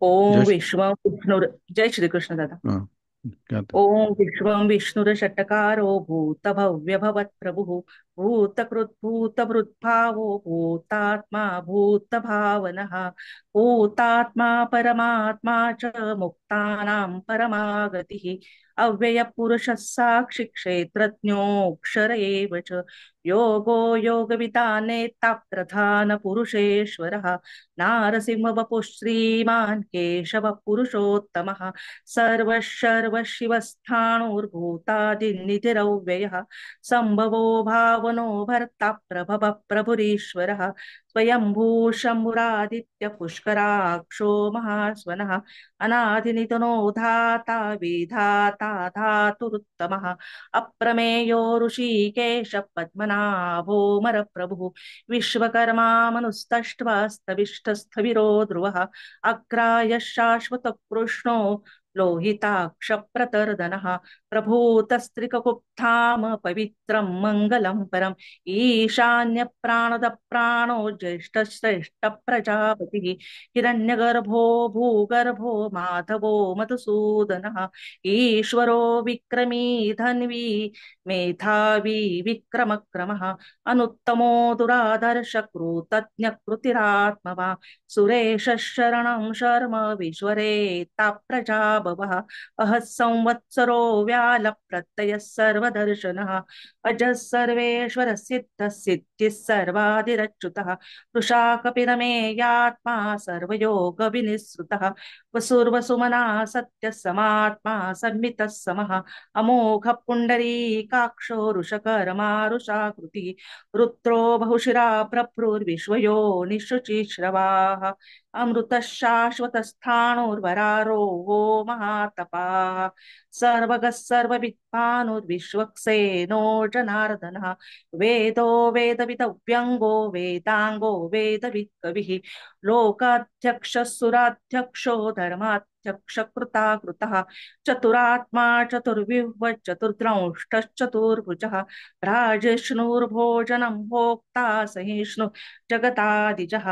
जय ओम श्री- विश्वं विष्णुर जय श्री कृष्ण दादा. हाँ, क्या था? ओम विश्वं विष्णुरषट्कारो भूतभव्यभवत् प्रभुः भूतकृद्भूतभृद्भावो भूतात्मा भूतभावनः भूतात्मा परमात्मा च मुक्तानां परमागतिः अव्ययपुरुषः साक्षि क्षेत्रज्ञोऽक्षर एव च योगो योगविदानेत्ता प्रधानपुरुषेश्वरः नारसिंहवपुः श्रीमान् केशवः पुरुषोत्तमः सर्वशिवस्थाणुर्भूतादिनिधिरव्ययः सम्भवो भावनो भर्ता प्रभव प्रभुरीश्वरः स्वयंभू शम्भुरादित्य पुष्कराक्षो महास्वनः अनादिनिधनो धाता विधाता धातुरुत्तमः अप्रमेयो ऋषिकेश पद्मनाभो मरप्रभुः विश्वकर्मा मनुस्तष्ट्वास्तविष्टस्थविरो ध्रुवः अग्राय शाश्वतकृष्णो लोहिताक्षप्रतर्दनः प्रभूतस्त्रिककुप्ताम पवित्रं मङ्गलं परम् ईशान्य प्राणद प्राणो ज्येष्ठश्रेष्ठ प्रजापतिः हिरण्यगर्भो भूगर्भो माधवो मधुसूदनः ईश्वरो विक्रमी धन्वी मेधावी विक्रमक्रमः अनुत्तमो दुरादर्श कृतज्ञ कृतिरात्मवा सुरेश शरणं शर्म विश्वरेता प्रजा भवः अहः संवत्सरो व्यालप्रत्ययः सर्वदर्शनः अजः सर्वेश्वरः सिद्धः सिद्धिः सर्वादिरच्युतः वृषा कपिरमेयात्मा सर्वयोगविनिःसृतः वसुर्वसुमना सत्यः समात्मा संमितः समः अमोघ पुण्डरीकाक्षो वृषकर्मा वृषाकृतिः रुद्रो बहुशिरा प्रभृर्विश्वयो निःशुचिश्रवाः अमृतः शाश्वतस्थाणुर्वरारो वो महातपाः सर्वगः सर्वविद्वानुर्विश्वक्सेनो जनार्दनः वेदो वेदविदव्यङ्गो वेदाङ्गो वेदवित्कविः लोकाध्यक्षः सुराध्यक्षो धर्माध्यक्षकृताकृतः चतुरात्मा चतुर्विह्वः चतुर्द्रंष्टश्चतुर्भुजः राजिष्णुर्भोजनं भोक्ता सहिष्णु जगतादिजः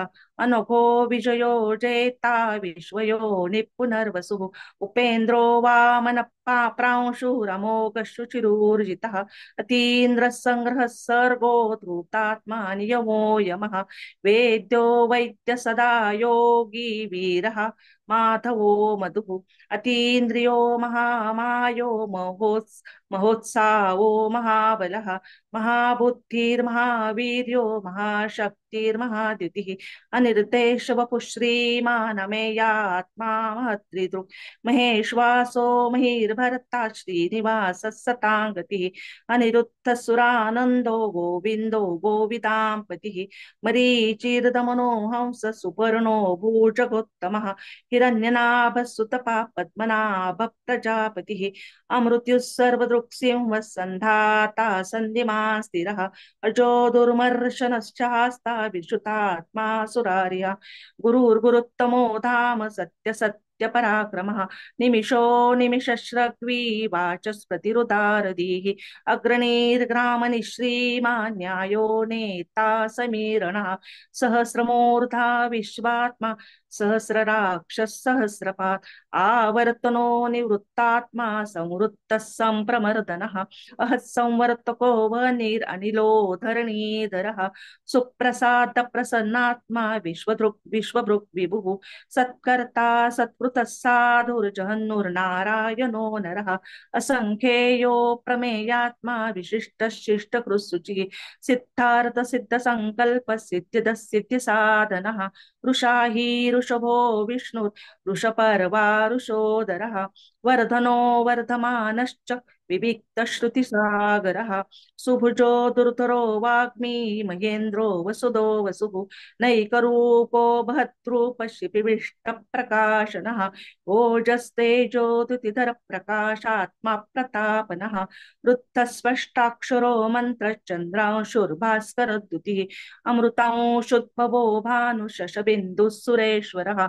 अनघो विजयो जेता विश्वयो निपुनर्वसुः उपेन्द्रो वामन प्रांशुरमोघ शुचिरूर्जितः अतीन्द्रः सङ्ग्रहः सर्गो धूतात्मा नियमो यमः वेद्यो वैद्य सदा योगी वीरः माधवो मधुः अतीन्द्रियो महामायो महोत्सावो महाबलः महाबुद्धिर्महावीर्यो महाशक्तिर्महाद्युतिः अनिर्देश वपुः श्रीमानमेयात्मा महत्त्रिदृक् महेश्वासो महिर्भर्ता श्रीनिवासः सताङ्गतिः अनिरुद्धसुरानन्दो गोविन्दो गोविदाम्पतिः मरीचिर्दमनो हंस सुपर्णो भूजगोत्तमः हिरण्यनाभः सुतपा पद्मनाभ प्रजापतिः अमृत्युः सर्वदृक्सिंहः सन्धाता सन्धिमान् स्थिरः अजो दुर्मर्शनश्चास्ता विश्रुतात्मा सुरार्यः गुरुर्गुरुत्तमो धाम सत्य सत्य पराक्रमः निमिषो निमिषश्रग्वी वाचस्पतिरुदारधीः अग्रणीर्ग्रामणि श्रीमान् न्यायो नेता समीरणः सहस्रमूर्धा विश्वात्मा सहस्रराक्षः सहस्रपात् आवर्तनो निवृत्तात्मा संवृत्तः सम्प्रमर्दनः अहः संवर्तको वह्निरनिलो धरणीधरः सुप्रसाद प्रसन्नात्मा विश्वदृक् विश्वभृक् विभुः सत्कर्ता सत्कृतः साधुर्जहन्नुर्नारायणो नरः असङ्ख्येयो प्रमेयात्मा विशिष्टः शिष्टकृत्सुचिः सिद्धार्थ सिद्ध संकल्प सिद्धिदः सिद्धि साधनः वृषाही ऋषभो विष्णु वृषपर्वा ऋषोदरः वर्धनो वर्धमानश्च विविक्तश्रुतिसागरः सुभुजो दुर्धरो वाग्मी महेन्द्रो वसुदो वसुः नैकरूपो बहद्रूपशिपिविष्टप्रकाशनः ओजस्तेजोदुतिधर प्रकाशात्मा प्रतापनः वृत्तस्पष्टाक्षरो मन्त्रश्चन्द्रांशुर्भास्करद्युतिः अमृतांशुद्भवो भानुशशबिन्दुः सुरेश्वरः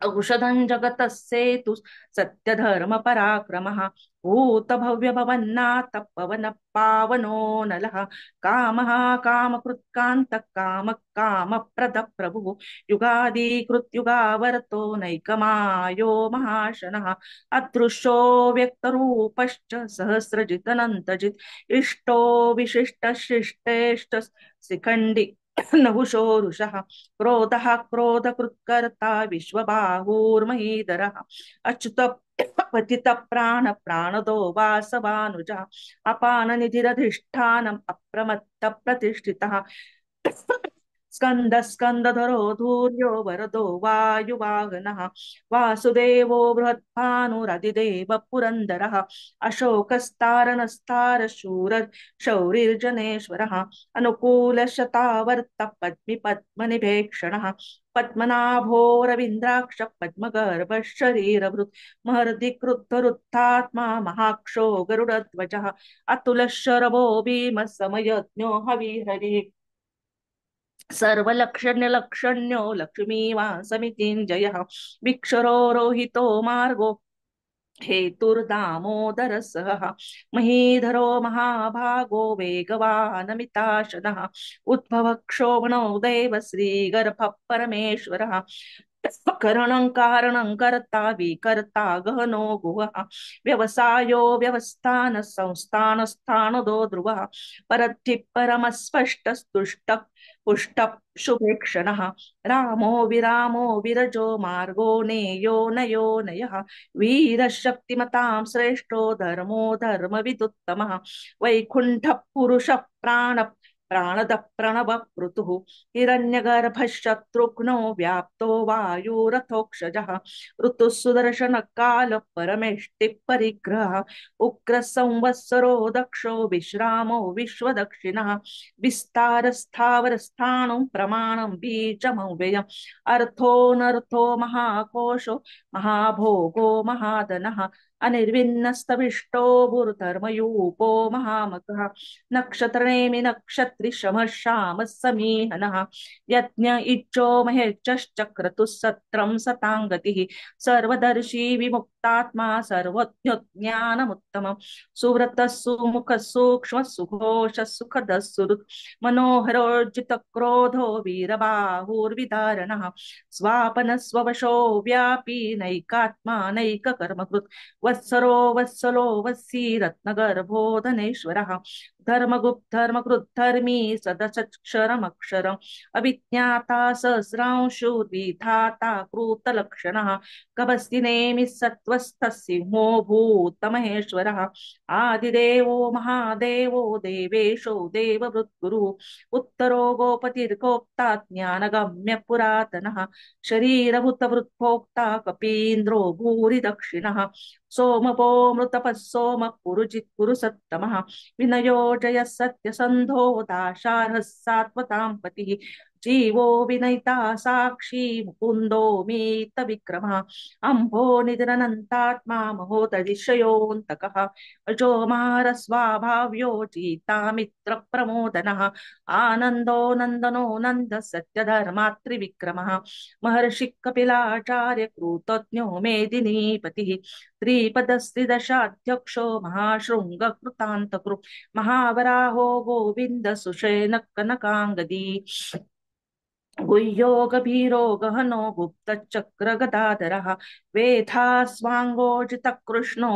औषधं जगतस्येतु सत्यधर्मपराक्रमः भूतभव्यभवन्नाथ पवनः पावनो नलः कामः कामकृत्कान्तः कामः कामप्रदः प्रभुः युगादिकृत्युगावर्तो नैकमायो महाशनः अदृश्यो व्यक्तरूपश्च सहस्रजितनन्तजित् इष्टो विशिष्टशिष्टेष्ट शिखण्डि नहुषोरुषः क्रोधः क्रोधकृत्कर्ता विश्वबाहुर्महीधरः अच्युत पतित प्राण प्राणदो वासवानुजः अपाननिधिरधिष्ठानम् अप्रमत्त प्रतिष्ठितः स्कन्दधरो धूर्यो वरदो वायुवाहनः वासुदेवो बृहद्भानुरधिदेव पुरन्दरः अशोकस्तारणस्तार शूर शौरिर्जनेश्वरः अनुकूलशतावर्त पद्मनिभेक्षणः पद्मनाभोरविन्द्राक्ष पद्मगर्भ शरीरभृत् महर्दि क्रुद्धरुत्थात्मा महाक्षो गरुडध्वजः अतुलशरभो भीम समयज्ञो हविहरिः सर्वलक्षण्यलक्षण्यो लक्ष्मीवासमितिञ्जयः विक्षरो रोहितो मार्गो हेतुर्दामोदरसः महीधरो महाभागो वेगवानमिताशनः उद्भवक्षोभणो देव श्रीगर्भः परमेश्वरः करणं कारणं कर्ता विकर्ता गहनो गुहः व्यवसायो व्यवस्थान संस्थान स्थानदो ध्रुवः परद्धि परमस्पष्टस्तुष्ट पुष्ट शुभेक्षणः रामो विरामो विरजो मार्गो नेयो नयो नयः वीरशक्तिमतां श्रेष्ठो धर्मो धर्मविदुत्तमः वैकुण्ठः पुरुषः प्राणद प्रणव पृथुः हिरण्यगर्भः शत्रुघ्नो व्याप्तो वायुरथोक्षजः ऋतुः सुदर्शन काल परमेष्टि परिग्रहः उग्र संवत्सरो दक्षो विश्रामो विश्वदक्षिणः विस्तार स्थावर स्थाणुं प्रमाणं बीजमव्ययम् अर्थोऽनर्थो महाकोशो महाभोगो महाधनः अनिर्विन्नस्तविष्टो भूर्धर्मयूपो महामकः नक्षत्रनेमि नक्षत्रि शमः श्यामः समीहनः यज्ञ इच्छो महेश्चक्रतुः सत्रं सताङ्गतिः सर्वदर्शी विमुक्तात्मा सर्वज्ञानमुत्तमम् सुव्रतः सुमुखः सूक्ष्मः सुघोषः सुखदः सुहृत् मनोहरोर्जित क्रोधो वीरबाहुर्विदारणः स्वापन स्ववशो व्यापी नैकात्मा नैककर्मकृत् वत्सरो वत्सलो वत्सी रत्नगर्भो धनेश्वरः धर्मकृद्धर्मी सदसक्षरमक्षरम् अभिज्ञाता सहस्रांशुर्विधाता कृतलक्षणः कबस्तिनेमि सत्त्वस्थः सिंहो भूतमहेश्वरः आदिदेवो महादेवो देवेशो देवभृद्गुरुः उत्तरो गोपतिर्गोप्ता ज्ञानगम्य पुरातनः शरीरभूतभृत्भोक्ता कपीन्द्रो भूरि दक्षिणः सोमपो मृतपः सोम पुरुजित् पुरुषत्तमः विनयो जय सत्यसन्धो दाशार्हः सात्वतां पतिः जीवो विनयिता साक्षी मुकुन्दो मीत विक्रमः अम्भो निधिरनन्तात्मा महोदधिशयोऽन्तकः अजोमार स्वाभाव्यो जीतामित्र प्रमोदनः आनन्दो नन्दनो नन्द सत्यधर्मात्रिविक्रमः महर्षि कपिलाचार्य कृतज्ञो मेदिनीपतिः त्रिपदस्त्रिदशाध्यक्षो महाशृङ्गकृतान्तकृ महावराहो गोविन्द सुषेण कनकाङ्गदी गुह्यो गभीरो गहनो गुप्तचक्र गदाधरः वेथा स्वाङ्गोजित कृष्णो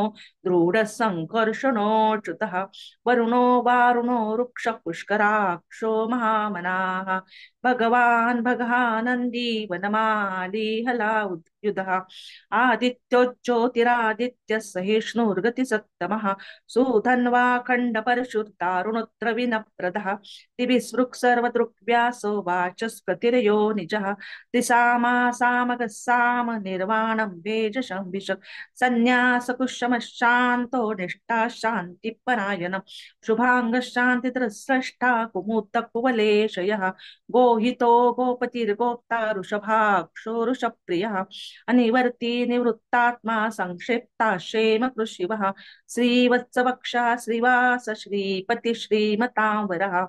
दृढ सङ्कर्षणोच्युतः वरुणो वारुणो रुक्ष पुष्कराक्षो महामनाः भगवान् भगानन्दी वनमाली हलायुधः आदित्यो ज्योतिरादित्य सहिष्णुर्गतिसत्तमः सुधन्वा खण्ड परशुर्तारुणोत्र विनप्रदः दिविसृक् सर्वदृक्व्यासो वाचस्पतिर्यो निजः त्रिसामा सामगः साम निर्वाणं वेजशं विशक् सन्न्यासकुशमशान्तो निष्ठा शान्तिपरायणं शुभाङ्गः शान्तिधृस्रष्टा कुमुदः कुवलेशयः गोहितो गोपतिर्गोप्ता वृषभाक्षो वृषप्रियः अनिवर्ती निवृत्तात्मा संक्षिप्ता क्षेम कृषिवः श्रीवत्सवक्षा श्रीवास श्रीपति श्रीमतां वरः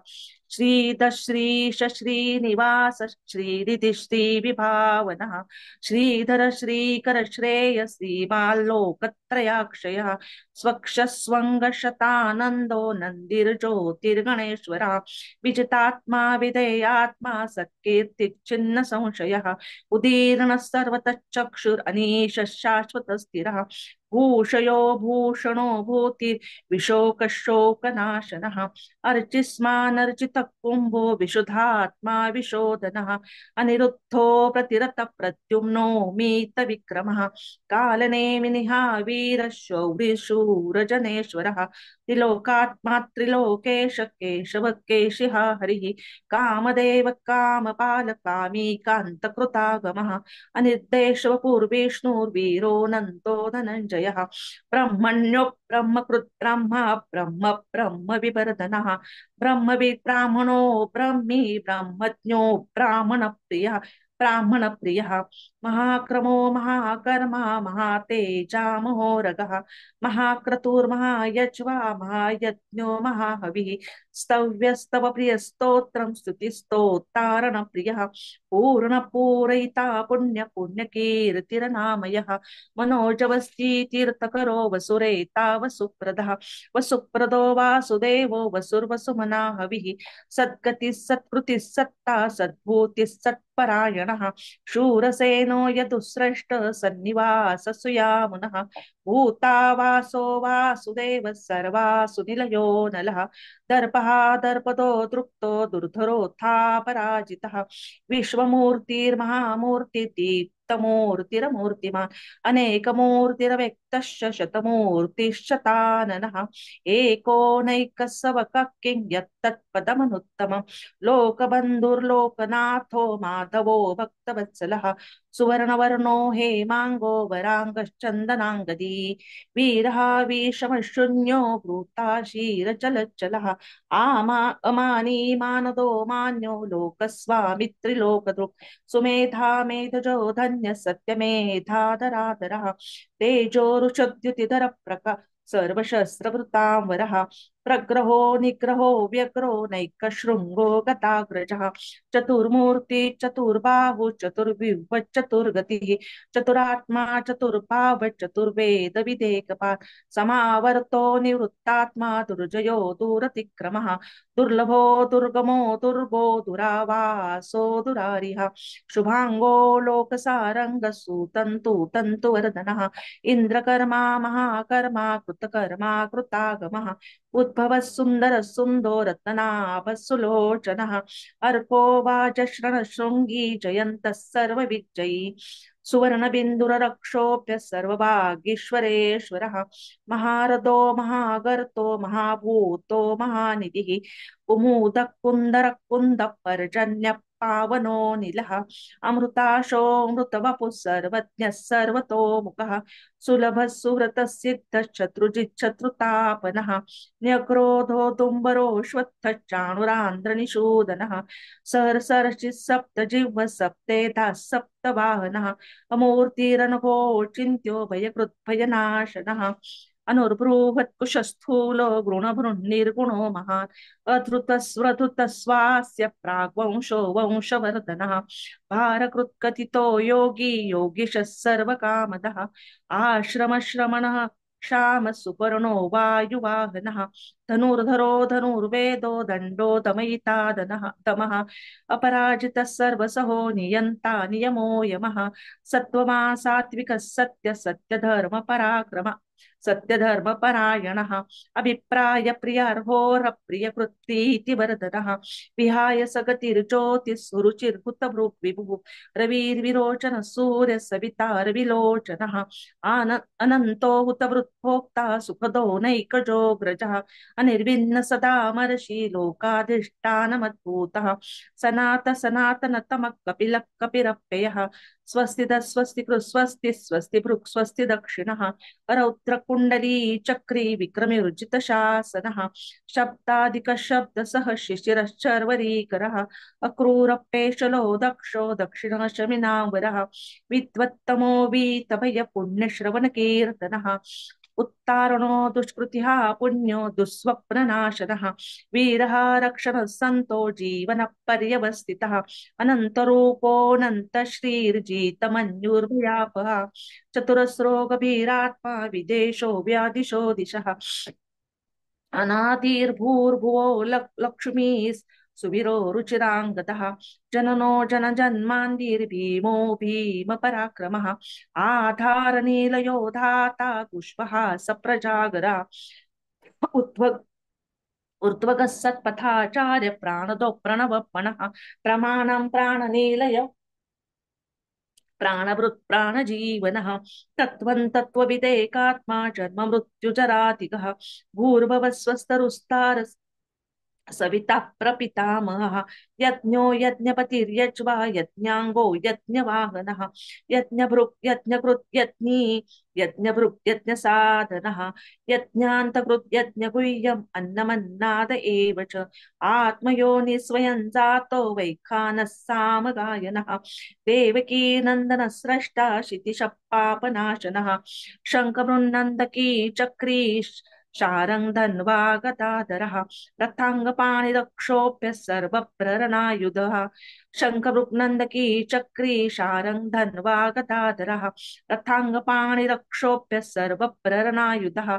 श्रीदश्रीश श्रीनिवास श्रीरिति श्रीविभावनः श्रीधर श्रीकर श्रेय श्रीमाल्लोकत्रयाक्षयः स्वक्षस्वङ्गशतानन्दो नन्दिर्ज्योतिर्गणेश्वरः विजितात्मा विधेयात्मा सत्कीर्तिच्छिन्न संशयः उदीर्णः सर्वतश्चक्षुरनीश शाश्वत स्थिरः भूषयो भूषणो भूति विशोकशोकनाशनः अर्चिस्मानर्चितः कुम्भो विशुद्धात्मा विशोधनः अनिरुद्धो प्रतिरत प्रद्युम्नो मीत विक्रमः कालनेमिनिहा वीर शौरिशूरजनेश्वरः त्रिलोकात्मा त्रिलोकेश केशव केशिः हरिः कामदेव कामपाल कामी कान्तकृतागमः अनिर्देशवपुर्विष्णुर्वीरो नन्दो धनञ्जयः ब्रह्मण्यो ब्रह्मकृत् ब्रह्म ब्रह्म ब्रह्म विवर्धनः ब्रह्मविद् ब्राह्मणो ब्रह्मी ब्रह्मज्ञो ब्राह्मणप्रियः ब्राह्मणप्रियः महाक्रमो महाकर्मा महातेजा महोरगः महाक्रतुर्महायज्वा महायज्ञो महाहविः स्तव्यस्तव प्रियस्तोत्रं स्तुतिस्तोत्तारणप्रियः पूर्णपूरयिता पुण्यपुण्यकीर्तिरनामयः मनोजवस्ति तीर्थकरो वसुरेता वसुप्रदः वसुप्रदो वासुदेवो वसुर्वसुमना हविः सद्गतिः सत्कृतिः सत्ता सद्भूतिः सत्परायणः शूरसेनो यदुस्रष्ट सन्निवास सुयामुनः भूतावासो वासुदेव सर्वासुनिलयो नलः दर्पः दर्पदो दृप्तो दुर्धरोऽथा पराजितः विश्वमूर्तिर्महामूर्तिदीप्तमूर्तिरमूर्तिमान् अनेकमूर्तिरव्यक्तश्च शतमूर्तिश्चताननः एकोनैकसवकः किं यत्तत्पदमनुत्तमम् लोकबन्धुर्लोकनाथो माधवो भक्तवत्सलः सुवर्णवर्णो हेमाङ्गो वराङ्गश्चन्दनाङ्गदी वीरः विषमशून्यो भूताशीरचलच्चलः आमा अमानी मानदो मान्यो लोकस्वामित्रिलोकदृक् सुमेधा मेधजो धन्य सत्यमेधाधराधरः तेजोरुषद्युतिधर प्रका सर्वशस्त्रभृतांवरः प्रग्रहो निग्रहो व्यग्रो नैकशृङ्गो गताग्रजः चतुर्मूर्ति चतुर्बाहु चतुर्विह्व चतुर्गतिः चतुरात्मा चतुर्भाव चतुर्वेद विदेकपात् समावर्तो निवृत्तात्मा दुर्जयो दूरतिक्रमः दुर्लभो दुर्गमो दुर्गो दुरावासो दुरारिः शुभांगो लोकसारंग सुतंतु तंतुवर्धनः इंद्रकर्मा महाकर्मा कृतकर्मा कृतागमः उद्भवः सुन्दरः सुन्दो रत्नाभः सुलोचनः अर्को वाजश्रण शृङ्गी जयन्तः सर्वविजयी सुवर्णबिन्दुररक्षोभ्य सर्वभागीश्वरेश्वरः महारथो महागर्तो महाभूतो महानिधिः कुमुदः कुन्दरः कुन्दः पर्जन्यः पावनो निलः अमृताशोऽमृतवपुः सर्वज्ञः सर्वतोमुखः सुलभः सुव्रतः सिद्धः शत्रुजिच्छत्रुतापनः न्यग्रोधो दुम्बरोऽश्वत्थः चाणुरान्ध्रनिषूदनः सहर्षर्षिः सप्तजिह्वः सप्तेधाः सप्तवाहनः अमूर्तिरनघो चिन्त्यो भयकृद्भयनाशनः अनुर्बृहत्कुशस्थूलो गृणभृन्निर्गुणो महान् अधृतस्वधृतस्वास्य प्राग्वंशो वंशवर्धनः भारकृत्कथितो योगी योगिशः सर्वकामदः आश्रमश्रमणः क्षाम सुपर्णो वायुवाहनः धनुर्धरो धनुर्वेदो दण्डो दमयिता दमः अपराजितः सर्वसहो नियन्ता नियमो यमः सत्त्वमा सात्विकः सत्य सत्यधर्म पराक्रम सत्यधर्मपरायणः अभिप्राय प्रियार्होरप्रियकृत्प्रीतिवर्धनः विहाय सगतिर्ज्योतिः सुरुचिर्हुतभृग्विभुः रविर्विरोचन सूर्य सवितार्विलोचनः अनन्तो हुतभृद्भोक्ता सुखदो नैकजोऽग्रजः अनिर्विण्ण सदामर्षि लोकाधिष्ठानमद्भूतः सनातनतमः कपिलः कपिरप्ययः स्वस्ति स्वस्ति स्वस्ति स्वस्ति भृक् स्वस्ति दक्षिणः रौद्रकुण्डली चक्री विक्रमिर्जित शासनः शब्दादिक शब्द सह शिशिरश्चर्वरीकरः अक्रूरपेशलो दक्षो दक्षिणः शमिनावरः विद्वत्तमो वीतभय पुण्यश्रवण कीर्तनः उत्तारणो दुष्कृतिः पुण्यो दुःस्वप्ननाशनः वीरः रक्षणः सन्तो जीवनः पर्यवस्थितः अनन्तरूपोऽनन्तश्रीर्जितमन्युर्भयापः चतुरस्रो गभीरात्मा विदेशो व्यादिशो दिशः अनादिर्भूर्भुवो लक्ष्मी सुवीरो रुचिराङ्गदः जननो जनजन्मान्दिर्भीमो भीमपराक्रमः आधारनीलयो धाता पुष्पः सप्रजागरा उद्वग ऊर्ध्वगः सत्पथाचार्य प्राणदो प्रणवपणः प्रमाणं प्राणनीलय प्राणभृत् प्राणजीवनः तत्त्वं तत्त्वविदेकात्मा जन्म मृत्युजरातिगः भूर्भुवः स्वस्तरुस्तार सविता प्रपितामहः यज्ञो यज्ञपतिर्यज्वा यज्ञाङ्गो यज्ञवाहनः यज्ञभृक् यज्ञकृत् यज्ञी यज्ञभृक् यज्ञसाधनः यज्ञान्तकृत् यज्ञगुह्यम् अन्नमन्नाद एव च आत्मयोनि स्वयं जातो वैखानः सामगायनः देवकी नन्दनः स्रष्टा क्षितिशः पापनाशनः शङ्खमृन्नन्दकी चक्री शारङ्ग धन्वा गदाधरः रथाङ्गपाणिरक्षोभ्य सर्वप्ररणायुधः शङ्खवृक्नन्दकी चक्री शारङ्ग धन्वा गदाधरः रथाङ्गपाणिरक्षोभ्य सर्वप्ररणायुधः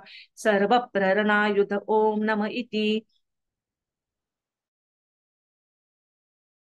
सर्वप्ररणायुध ॐ नम इति